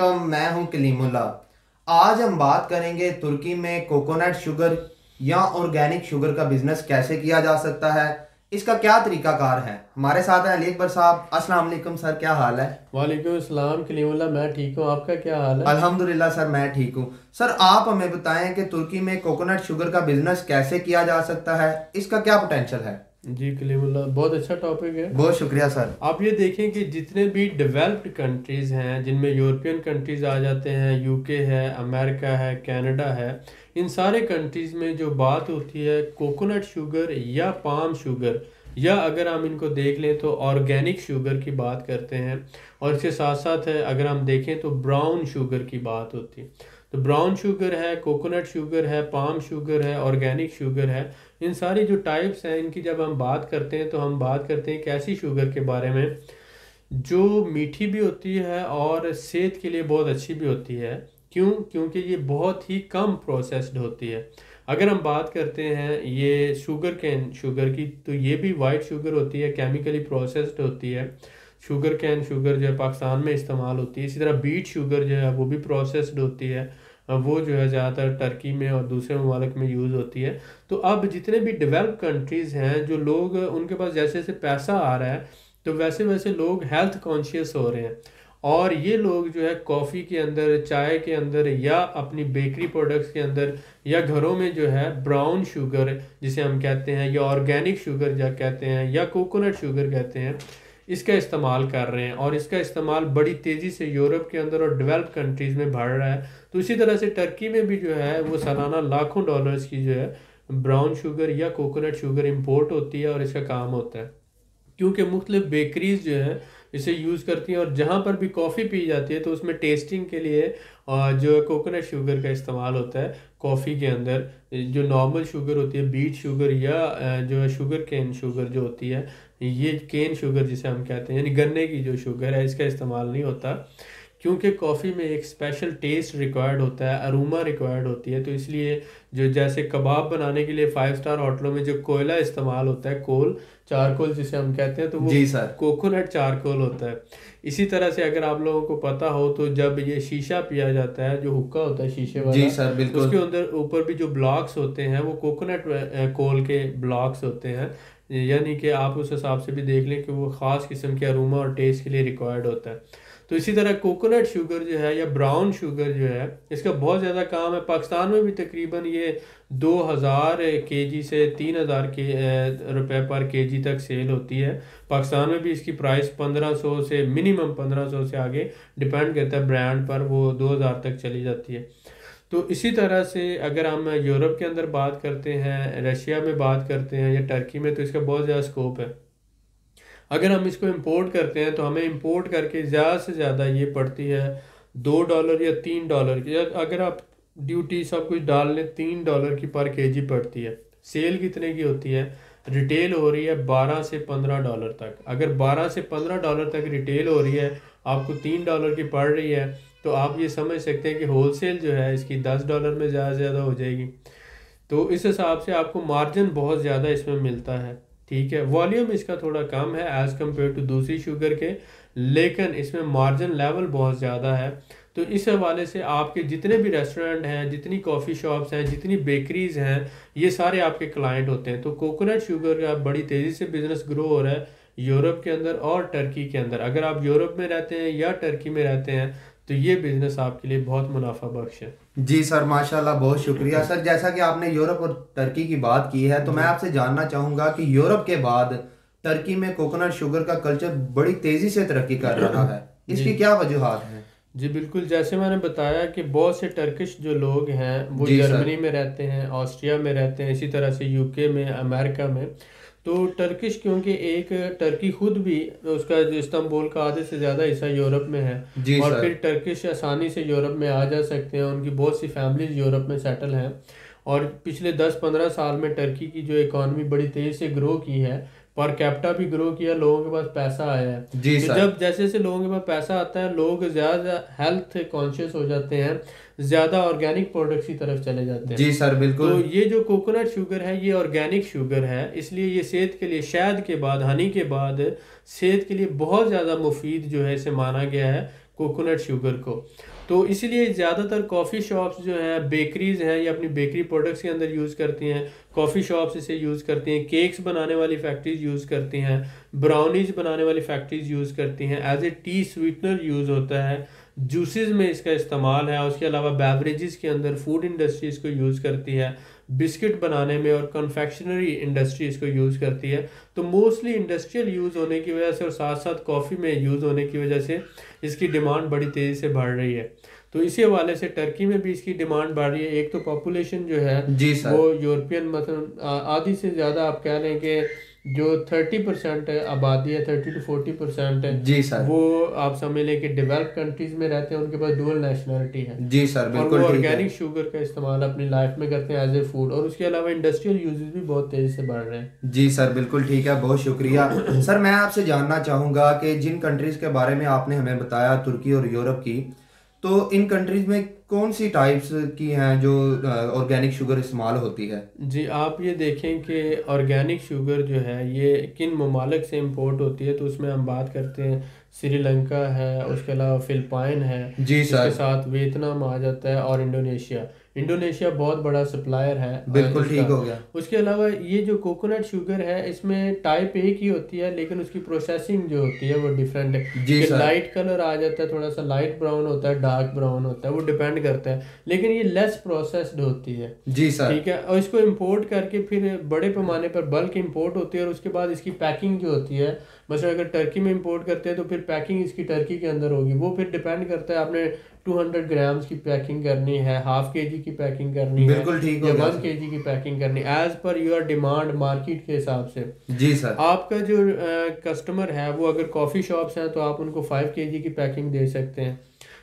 वालेकुम, मैं हूं कलीमुल्ला। आज हम बात करेंगे तुर्की में कोकोनट शुगर या ऑर्गेनिक शुगर का बिजनेस कैसे किया जा सकता है, इसका क्या तरीकाकार है। हमारे साथ हैं अली अकबर साहब। अस्सलाम वालेकुम सर, क्या हाल है? वालेकुम अस्सलाम कलीमुल्लाह। मैं ठीक हूँ, आपका क्या हाल है? अल्हम्दुलिल्लाह सर, मैं ठीक हूँ। सर आप हमें बताएं कि तुर्की में कोकोनट शुगर का बिजनेस कैसे किया जा सकता है, इसका क्या पोटेंशियल है। जी कलीमुल्लाह, बहुत अच्छा टॉपिक है। बहुत शुक्रिया सर। आप ये देखें कि जितने भी डेवलप्ड कंट्रीज़ हैं जिनमें यूरोपियन कंट्रीज़ आ जाते हैं, यूके है, अमेरिका है, कनाडा है, इन सारे कंट्रीज़ में जो बात होती है कोकोनट शुगर या पाम शुगर, या अगर हम इनको देख लें तो ऑर्गेनिक शुगर की बात करते हैं। और इसके साथ साथ है अगर हम देखें तो ब्राउन शुगर की बात होती है। तो ब्राउन शुगर है, कोकोनट शुगर है, पाम शुगर है, ऑर्गेनिक शुगर है। इन सारी जो टाइप्स हैं इनकी जब हम बात करते हैं तो हम बात करते हैं एक ऐसी शुगर के बारे में जो मीठी भी होती है और सेहत के लिए बहुत अच्छी भी होती है। क्यों? क्योंकि ये बहुत ही कम प्रोसेस्ड होती है। अगर हम बात करते हैं ये शुगर कैन शुगर की, तो ये भी वाइट शुगर होती है, केमिकली प्रोसेस्ड होती है। शुगर कैन शुगर जो है पाकिस्तान में इस्तेमाल होती है। इसी तरह बीट शुगर जो है वो भी प्रोसेस्ड होती है। वो जो है ज़्यादातर टर्की में और दूसरे ममालिक में यूज़ होती है। तो अब जितने भी डेवलप कंट्रीज़ हैं, जो लोग उनके पास जैसे जैसे पैसा आ रहा है तो वैसे वैसे लोग हेल्थ कॉन्शियस हो रहे हैं। और ये लोग जो है कॉफ़ी के अंदर, चाय के अंदर, या अपनी बेकरी प्रोडक्ट्स के अंदर, या घरों में जो है ब्राउन शुगर जिसे हम कहते हैं, या ऑर्गेनिक शुगर जो कहते हैं, या कोकोनट शुगर कहते हैं, इसका इस्तेमाल कर रहे हैं। और इसका इस्तेमाल बड़ी तेज़ी से यूरोप के अंदर और डेवलप कंट्रीज़ में बढ़ रहा है। तो इसी तरह से टर्की में भी जो है वो सालाना लाखों डॉलर्स की जो है ब्राउन शुगर या कोकोनट शुगर इंपोर्ट होती है और इसका काम होता है। क्योंकि मुख्तलिफ बेकरीज जो है इसे यूज़ करती हैं, और जहाँ पर भी कॉफ़ी पी जाती है तो उसमें टेस्टिंग के लिए जो है कोकोनट शुगर का इस्तेमाल होता है कॉफ़ी के अंदर। जो नॉर्मल शुगर होती है, बीट शुगर, या जो है शुगर केन शुगर जो होती है, ये केन शुगर जिसे हम कहते हैं, यानी गन्ने की जो शुगर है, इसका इस्तेमाल नहीं होता। क्योंकि कॉफ़ी में एक स्पेशल टेस्ट रिक्वायर्ड होता है, अरोमा रिक्वायर्ड होती है। तो इसलिए जो जैसे कबाब बनाने के लिए 5 स्टार होटलों में जो कोयला इस्तेमाल होता है, कोल, चारकोल जिसे हम कहते हैं, तो वो जी सर। कोकोनट चारकोल होता है। इसी तरह से अगर आप लोगों को पता हो तो जब ये शीशा पिया जाता है, जो हुक्का होता है शीशे जी वाला, सर बिल्कुल। उसके अंदर ऊपर भी जो ब्लॉक्स होते हैं वो कोकोनट कोल के ब्लॉक्स होते हैं। यानी कि आप उस हिसाब से भी देख लें कि वो ख़ास किस्म के अरोमा और टेस्ट के लिए रिक्वायर्ड होता है। तो इसी तरह कोकोनट शुगर जो है या ब्राउन शुगर जो है, इसका बहुत ज़्यादा काम है। पाकिस्तान में भी तकरीबन ये 2000 केजी से 3000 के रुपए पर केजी तक सेल होती है। पाकिस्तान में भी इसकी प्राइस 1500 से मिनिमम 1500 से आगे डिपेंड करता है ब्रांड पर, वो 2000 तक चली जाती है। तो इसी तरह से अगर हम यूरोप के अंदर बात करते हैं, रशिया में बात करते हैं, या टर्की में, तो इसका बहुत ज़्यादा स्कोप है। अगर हम इसको इंपोर्ट करते हैं तो हमें इंपोर्ट करके ज़्यादा से ज़्यादा ये पड़ती है $2 या $3 की। अगर आप ड्यूटी सब कुछ डाल लें, $3 की पर केजी पड़ती है। सेल कितने की होती है? रिटेल हो रही है $12 से $15 तक। अगर $12 से $15 तक रिटेल हो रही है, आपको $3 की पड़ रही है, तो आप ये समझ सकते हैं कि होलसेल जो है इसकी $10 में ज़्यादा से ज़्यादा हो जाएगी। तो इस हिसाब से आपको मार्जिन बहुत ज़्यादा इसमें मिलता है। ठीक है, वॉल्यूम इसका थोड़ा कम है एज़ कम्पेयर टू दूसरी शुगर के, लेकिन इसमें मार्जिन लेवल बहुत ज़्यादा है। तो इस हवाले से आपके जितने भी रेस्टोरेंट हैं, जितनी कॉफ़ी शॉप्स हैं, जितनी बेकरीज़ हैं, ये सारे आपके क्लाइंट होते हैं। तो कोकोनट शुगर का बड़ी तेज़ी से बिज़नेस ग्रो हो रहा है यूरोप के अंदर और टर्की के अंदर। अगर आप यूरोप में रहते हैं या टर्की में रहते हैं तो ये बिज़नेस आपके लिए बहुत मुनाफा बख्श है। जी सर, माशाल्लाह, बहुत शुक्रिया सर। जैसा कि आपने यूरोप और टर्की की बात की है, तो मैं जी आपसे जानना चाहूँगा कि यूरोप के बाद टर्की में कोकोनट शुगर का कल्चर बड़ी तेज़ी से तरक्की कर रहा है, जी इसकी क्या वजूहात हैं? जी बिल्कुल, जैसे मैंने बताया कि बहुत से टर्किश जो लोग हैं वो जी सर। जर्मनी में रहते हैं, ऑस्ट्रिया में रहते हैं, इसी तरह से यूके में, अमेरिका में। तो टर्किश, क्योंकि एक टर्की खुद भी, उसका जो इस्तांबुल का आधे से ज़्यादा हिस्सा यूरोप में है, जी और सर। फिर टर्किश आसानी से यूरोप में आ जा सकते हैं। उनकी बहुत सी फैमिलीज यूरोप में सेटल हैं। और पिछले 10-15 साल में टर्की की जो इकॉनमी बड़ी तेज़ी से ग्रो की है, पर कैपिटा भी ग्रो किया, लोगों के पास पैसा आया है। जी तो सर। जब जैसे जैसे लोगों के पास पैसा आता है, लोग ज़्यादा हेल्थ कॉन्शियस हो जाते हैं, ज़्यादा ऑर्गेनिक प्रोडक्ट्स की तरफ चले जाते हैं। जी सर तो बिल्कुल। ये जो कोकोनट शुगर है ये ऑर्गेनिक शुगर है, इसलिए ये सेहत के लिए, शहद के बाद, हनी के बाद, सेहत के लिए बहुत ज़्यादा मुफीद जो है इसे माना गया है कोकोनट शुगर को। तो इसीलिए ज़्यादातर कॉफ़ी शॉप्स जो हैं, बेकरीज हैं, ये अपनी बेकरी प्रोडक्ट्स के अंदर यूज़ करती हैं। कॉफ़ी शॉप्स इसे यूज़ करती हैं, केक्स बनाने वाली फैक्ट्रीज यूज़ करती हैं, ब्राउनीज बनाने वाली फैक्ट्रीज यूज़ करती हैं, as a tea sweetener use होता है, जूसेस में इसका इस्तेमाल है। उसके अलावा बेवरेजेस के अंदर फूड इंडस्ट्री इसको यूज़ करती है, बिस्किट बनाने में और कन्फेक्शनरी इंडस्ट्री इसको यूज़ करती है। तो मोस्टली इंडस्ट्रियल यूज़ होने की वजह से और साथ साथ कॉफ़ी में यूज़ होने की वजह से इसकी डिमांड बड़ी तेज़ी से बढ़ रही है। तो इसी हवाले से टर्की में भी इसकी डिमांड बढ़ रही है। एक तो पॉपुलेशन जो है जी सर। वो यूरोपियन मतलब आधी से ज़्यादा आप कह लें कि जो 30% आबादी है, 30 to 40% है, जी सर। वो आप समझ लें कि डेवलप कंट्रीज में रहते हैं, उनके पास डुअल नेशनलिटी है। जी सर, और बिल्कुल वो ठीक है। ऑर्गेनिक शुगर का इस्तेमाल अपनी लाइफ में करते हैं एज ए फूड, और उसके अलावा इंडस्ट्रियल यूजेस भी बहुत तेज़ी से बढ़ रहे हैं। जी सर, बिल्कुल ठीक है, बहुत शुक्रिया। सर मैं आपसे जानना चाहूँगा कि जिन कंट्रीज़ के बारे में आपने हमें बताया, तुर्की और यूरोप की, तो इन कंट्रीज़ में कौन सी टाइप्स की हैं जो ऑर्गेनिक शुगर इस्तेमाल होती है? जी, आप ये देखें कि ऑर्गेनिक शुगर जो है ये किन ममालिक से इंपोर्ट होती है, तो उसमें हम बात करते हैं श्रीलंका है, उसके अलावा फिलिपाइन है, जी इसके सर। साथ वियतनाम आ जाता है, और इंडोनेशिया। इंडोनेशिया बहुत बड़ा सप्लायर है बिल्कुल इसका। ठीक हो गया। उसके अलावा ये जो कोकोनट शुगर है, इसमें टाइप एक ही होती है, लेकिन उसकी प्रोसेसिंग जो होती है वो डिफरेंट है। जी कि सर। लाइट कलर आ जाता है, थोड़ा सा लाइट ब्राउन होता है, डार्क ब्राउन होता है, वो डिपेंड करता है, लेकिन ये लेस प्रोसेस्ड होती है। जी सर। ठीक है, और इसको इंपोर्ट करके फिर बड़े पैमाने पर बल्क इंपोर्ट होती है, और उसके बाद इसकी पैकिंग जो होती है, मतलब अगर टर्की में इंपोर्ट करते हैं तो फिर पैकिंग इसकी टर्की के अंदर होगी। वो फिर डिपेंड करता है, आपने 200 ग्राम्स की पैकिंग करनी है, हाफ के जी की पैकिंग करनी है, बिल्कुल ठीक या हो गया 1 सर। के जी की पैकिंग करनी है, as per your demand market के हिसाब से। जी सर। आपका जो कस्टमर है वो अगर कॉफ़ी शॉप्स हैं तो आप उनको 5 के जी की पैकिंग दे सकते हैं।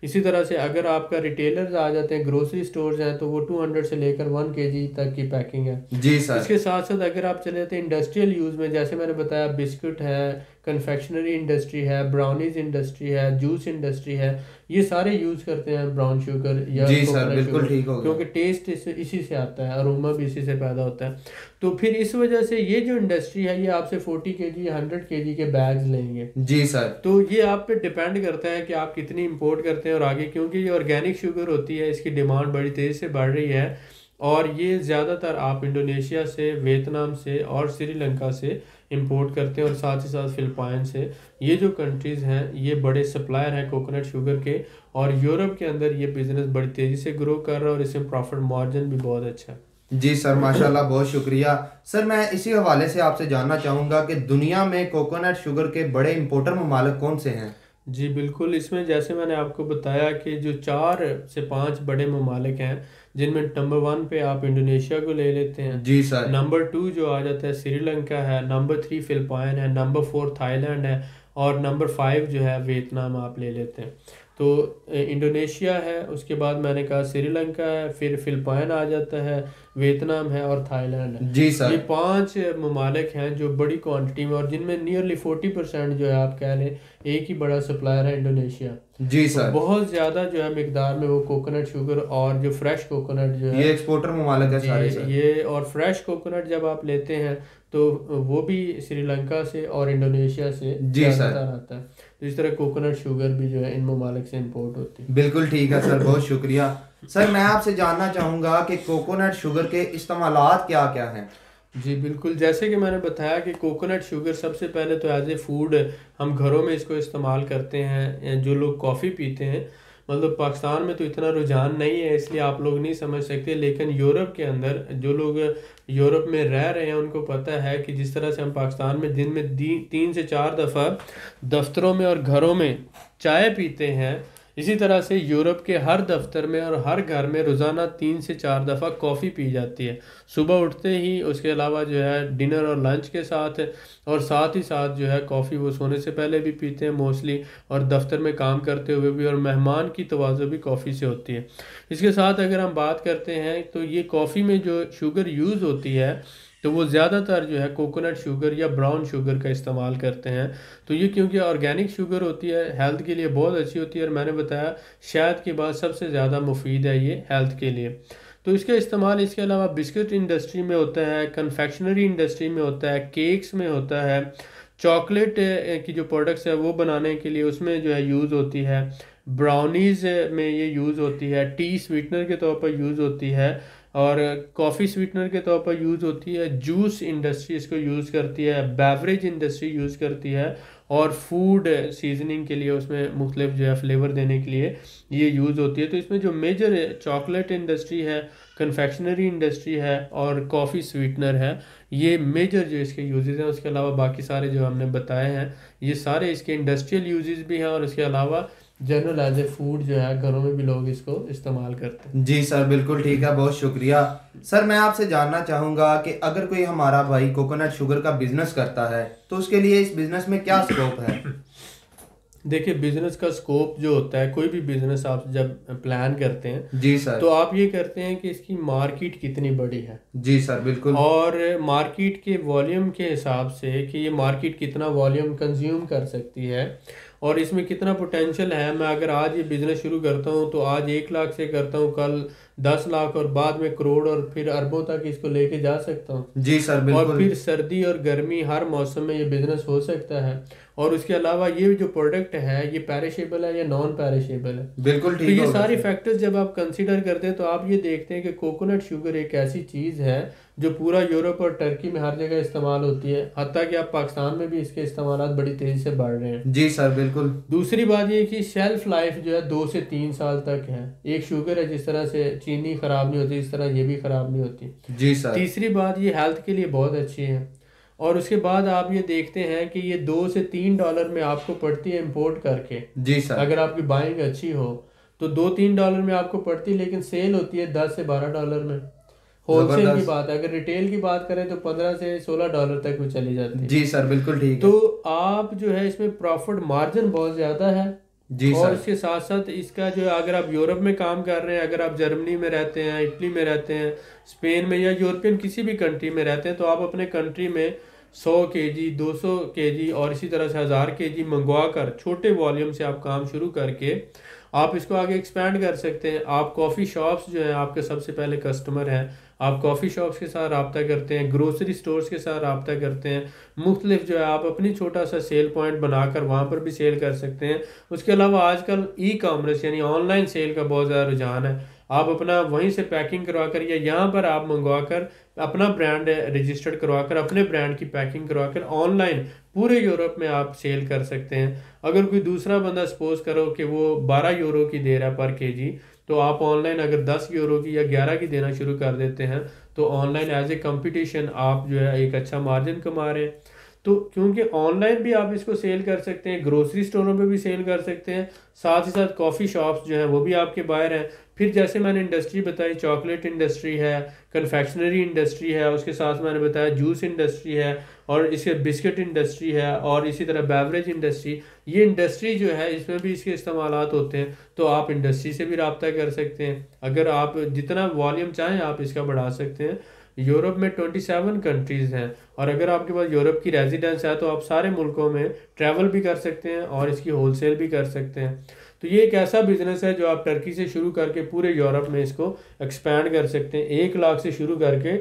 इसी तरह से अगर आपका रिटेलर्स आ जाते हैं, ग्रोसरी स्टोर्स हैं, तो वो 200 से लेकर 1 के जी तक की पैकिंग है। जी सर। इसके साथ साथ अगर आप चले जाते हैं इंडस्ट्रियल यूज़ में, जैसे मैंने बताया बिस्किट है, कन्फेक्शनरी इंडस्ट्री है, ब्राउनीज इंडस्ट्री है, जूस इंडस्ट्री है, ये सारे यूज़ करते हैं ब्राउन शुगर या जी सर, कोकोनट बिल्कुल शुगर, ठीक हो गया। क्योंकि टेस्ट इसी से आता है, अरोमा भी इसी से पैदा होता है। तो फिर इस वजह से ये जो इंडस्ट्री है ये आपसे 40 के जी 100 के जी के बैग्स लेंगे। जी सर। तो ये आप पे डिपेंड करता है कि आप कितनी इंपोर्ट करते हैं और आगे, क्योंकि ये ऑर्गेनिक शुगर होती है, इसकी डिमांड बड़ी तेज़ी से बढ़ रही है, और ये ज़्यादातर आप इंडोनेशिया से, वियतनाम से और श्रीलंका से इंपोर्ट करते हैं, और साथ ही साथ फिलिपाइन से। ये जो कंट्रीज़ हैं ये बड़े सप्लायर हैं कोकोनट शुगर के, और यूरोप के अंदर ये बिज़नेस बड़ी तेज़ी से ग्रो कर रहा है, और इसमें प्रॉफिट मार्जिन भी बहुत अच्छा है। जी सर, माशाल्लाह, बहुत शुक्रिया। सर मैं इसी हवाले से आपसे जानना चाहूँगा कि दुनिया में कोकोनट शुगर के बड़े इंपोर्टर ममालिक कौन से हैं? जी बिल्कुल, इसमें जैसे मैंने आपको बताया कि जो 4 से 5 बड़े ममालिक हैं, जिनमें नंबर 1 पे आप इंडोनेशिया को ले लेते हैं, जी सर। नंबर 2 जो आ जाता है श्रीलंका है, नंबर 3 फिलिपाइन है, नंबर 4 थाईलैंड है, और नंबर 5 जो है वियतनाम आप ले लेते हैं। तो इंडोनेशिया है, उसके बाद मैंने कहा श्रीलंका है, फिर फिलिपाइन आ जाता है, वियतनाम है, और थाईलैंड है। जी ये सर। 5 ममालिक हैं जो बड़ी क्वांटिटी में, और जिनमें नियरली 40% जो है आप कह लें एक ही बड़ा सप्लायर है इंडोनेशिया। जी तो सर। बहुत ज़्यादा जो है मिकदार में वो कोकोनट शुगर और जो फ्रेश कोकोनट जो ये है, एक्सपोर्टर ममालिक है सारे सर। ये और फ्रेश कोकोनट जब आप लेते हैं तो वो भी श्रीलंका से और इंडोनेशिया से जी सर। ज़्यादातर आता है। तो इस तरह कोकोनट शुगर भी जो है इन ममालिक से इंपोर्ट होती है। बिल्कुल ठीक है सर, बहुत शुक्रिया। सर मैं आपसे जानना चाहूँगा कि कोकोनट शुगर के इस्तेमालात क्या क्या हैं? जी बिल्कुल, जैसे कि मैंने बताया कि कोकोनट शुगर सबसे पहले तो एज ए फूड हम घरों में इसको इस्तेमाल करते हैं। जो लोग कॉफ़ी पीते हैं, मतलब पाकिस्तान में तो इतना रुझान नहीं है इसलिए आप लोग नहीं समझ सकते, लेकिन यूरोप के अंदर जो लोग यूरोप में रह रहे हैं उनको पता है कि जिस तरह से हम पाकिस्तान में दिन में 3 से 4 दफ़ा दफ्तरों में और घरों में चाय पीते हैं, इसी तरह से यूरोप के हर दफ्तर में और हर घर में रोज़ाना 3 से 4 दफ़ा कॉफ़ी पी जाती है, सुबह उठते ही, उसके अलावा जो है डिनर और लंच के साथ, और साथ ही साथ जो है कॉफ़ी वो सोने से पहले भी पीते हैं मोस्टली, और दफ्तर में काम करते हुए भी, और मेहमान की तवाज़ो भी कॉफ़ी से होती है। इसके साथ अगर हम बात करते हैं तो ये कॉफ़ी में जो शुगर यूज़ होती है तो वो ज़्यादातर जो है कोकोनट शुगर या ब्राउन शुगर का इस्तेमाल करते हैं। तो ये क्योंकि ऑर्गेनिक शुगर होती है, हेल्थ के लिए बहुत अच्छी होती है, और मैंने बताया शहद के बाद सबसे ज़्यादा मुफीद है ये हेल्थ के लिए। तो इसका इस्तेमाल इसके अलावा बिस्किट इंडस्ट्री में होता है, कन्फेक्शनरी इंडस्ट्री में होता है, केक्स में होता है, चॉकलेट की जो प्रोडक्ट्स है वो बनाने के लिए उसमें जो है यूज़ होती है, ब्राउनीज़ में ये यूज़ होती है, टी स्वीटनर के तौर पर यूज़ होती है, और कॉफ़ी स्वीटनर के तौर पर यूज़ होती है। जूस इंडस्ट्री इसको यूज़ करती है, बेवरेज इंडस्ट्री यूज़ करती है, और फूड सीजनिंग के लिए उसमें मुख्तलिफ जो है फ्लेवर देने के लिए ये यूज़ होती है। तो इसमें जो मेजर चॉकलेट इंडस्ट्री है, कन्फेक्शनरी इंडस्ट्री है, और कॉफ़ी स्वीटनर है, ये मेजर जो इसके यूजेस हैं। उसके अलावा बाकी सारे जो हमने बताए हैं ये सारे इसके इंडस्ट्रियल यूजेस भी हैं, और इसके अलावा जनरल एज ए फूड जो है घरों में भी लोग इसको इस्तेमाल करते हैं। जी सर, बिल्कुल ठीक है, बहुत शुक्रिया। सर मैं आपसे जानना चाहूँगा कि अगर कोई हमारा भाई कोकोनट शुगर का बिजनेस करता है तो उसके लिए इस बिजनेस में क्या स्कोप है? देखिए, बिजनेस का स्कोप जो होता है, कोई भी बिजनेस आप जब प्लान करते हैं जी सर। तो आप ये करते हैं कि इसकी मार्केट कितनी बड़ी है। जी सर, बिल्कुल। और मार्केट के वॉल्यूम के हिसाब से कि ये मार्केट कितना वॉल्यूम कंज्यूम कर सकती है और इसमें कितना पोटेंशियल है। मैं अगर आज ये बिज़नेस शुरू करता हूँ तो आज 1 लाख से करता हूँ, कल 10 लाख, और बाद में करोड़ और फिर अरबों तक इसको लेके जा सकता हूँ। जी सर, बिल्कुल। और फिर सर्दी और गर्मी हर मौसम में ये बिज़नेस हो सकता है। और उसके अलावा ये जो प्रोडक्ट है ये पेरिशेबल है या नॉन पेरिशेबल है। बिल्कुल तो ठीक ये होगा सारे सर। फैक्टर्स जब आप कंसीडर करते हैं तो आप ये देखते हैं कि कोकोनट शुगर एक ऐसी चीज़ है जो पूरा यूरोप और टर्की में हर जगह इस्तेमाल होती है, हत्ता कि आप पाकिस्तान में भी इसके इस्तेमाल बड़ी तेज़ी से बढ़ रहे हैं। जी सर, बिल्कुल। दूसरी बात ये कि शेल्फ लाइफ जो है 2 से 3 साल तक है। एक शुगर है, जिस तरह से चीनी ख़राब नहीं होती इस तरह ये भी ख़राब नहीं होती। जी सर। तीसरी बात, ये हेल्थ के लिए बहुत अच्छी है। और उसके बाद आप ये देखते हैं कि ये $2 से $3 में आपको पड़ती है इंपोर्ट करके। जी सर। अगर आपकी बाइंग अच्छी हो तो $2-3 में आपको पड़ती है, लेकिन सेल होती है $10 से $12 में। होलसेल की बात है, अगर रिटेल की बात करें तो $15 से $16 तक वो चली जाती है। जी सर, बिल्कुल ठीक है। तो आप जो है इसमें प्रॉफिट मार्जिन बहुत ज़्यादा है। जी और सर। इसके साथ साथ इसका जो है, अगर आप यूरोप में काम कर रहे हैं, अगर आप जर्मनी में रहते हैं, इटली में रहते हैं, स्पेन में, या यूरोपियन किसी भी कंट्री में रहते हैं, तो आप अपने कंट्री में 100 केजी, 200 केजी और इसी तरह से 1000 केजी मंगवा कर छोटे वॉल्यूम से आप काम शुरू करके आप इसको आगे एक्सपैंड कर सकते हैं। आप कॉफ़ी शॉप्स जो हैं आपके सबसे पहले कस्टमर हैं, आप कॉफ़ी शॉप्स के साथ रब्ता करते हैं, ग्रोसरी स्टोर्स के साथ रब्ता करते हैं, मुख्तलिफ जो है आप अपनी छोटा सा सेल पॉइंट बनाकर वहाँ पर भी सेल कर सकते हैं। उसके अलावा आजकल ई कॉमर्स यानी ऑनलाइन सेल का बहुत ज़्यादा रुझान है। आप अपना वहीं से पैकिंग करवा कर या यहाँ पर आप मंगवा कर अपना ब्रांड रजिस्टर्ड करवा कर अपने ब्रांड की पैकिंग करवा कर ऑनलाइन पूरे यूरोप में आप सेल कर सकते हैं। अगर कोई दूसरा बंदा सपोज करो कि वो 12 यूरो की दे रहा है पर केजी, तो आप ऑनलाइन अगर 10 यूरो की या 11 की देना शुरू कर देते हैं तो ऑनलाइन एज ए कंपटीशन आप जो है एक अच्छा मार्जिन कमा रहे हैं। तो क्योंकि ऑनलाइन भी आप इसको सेल कर सकते हैं, ग्रोसरी स्टोरों पे भी सेल कर सकते हैं, साथ ही साथ कॉफ़ी शॉप्स जो हैं वो भी आपके बाहर हैं। फिर जैसे मैंने इंडस्ट्री बताई, चॉकलेट इंडस्ट्री है, कन्फेक्शनरी इंडस्ट्री है, उसके साथ मैंने बताया जूस इंडस्ट्री है, और इसके बिस्किट इंडस्ट्री है, और इसी तरह बेवरेज इंडस्ट्री। ये इंडस्ट्री जो है इसमें भी इसके इस्तेमालात होते हैं। तो आप इंडस्ट्री से भी रब्ता कर सकते हैं। अगर आप जितना वॉल्यूम चाहें आप इसका बढ़ा सकते हैं। यूरोप में 27 कंट्रीज़ हैं, और अगर आपके पास यूरोप की रेजिडेंस है तो आप सारे मुल्कों में ट्रैवल भी कर सकते हैं और इसकी होलसेल भी कर सकते हैं। तो ये एक ऐसा बिजनेस है जो आप टर्की से शुरू करके पूरे यूरोप में इसको एक्सपैंड कर सकते हैं। 1 लाख से शुरू करके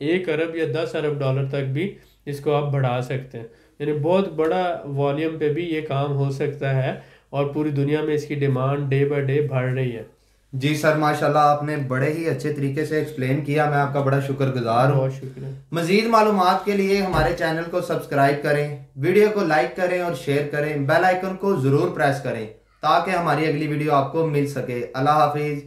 1 अरब या 10 अरब डॉलर तक भी इसको आप बढ़ा सकते हैं। यानी बहुत बड़ा वॉल्यूम पे भी ये काम हो सकता है, और पूरी दुनिया में इसकी डिमांड डे बाय डे बढ़ रही है। जी सर, माशाल्लाह आपने बड़े ही अच्छे तरीके से एक्सप्लेन किया, मैं आपका बड़ा शुक्रगुजार हूँ। बहुत शुक्रिया। मजीद मालूमात के लिए हमारे चैनल को सब्सक्राइब करें, वीडियो को लाइक करें और शेयर करें, बेल आइकन को ज़रूर प्रेस करें ताकि हमारी अगली वीडियो आपको मिल सके। अल्लाह हाफिज़।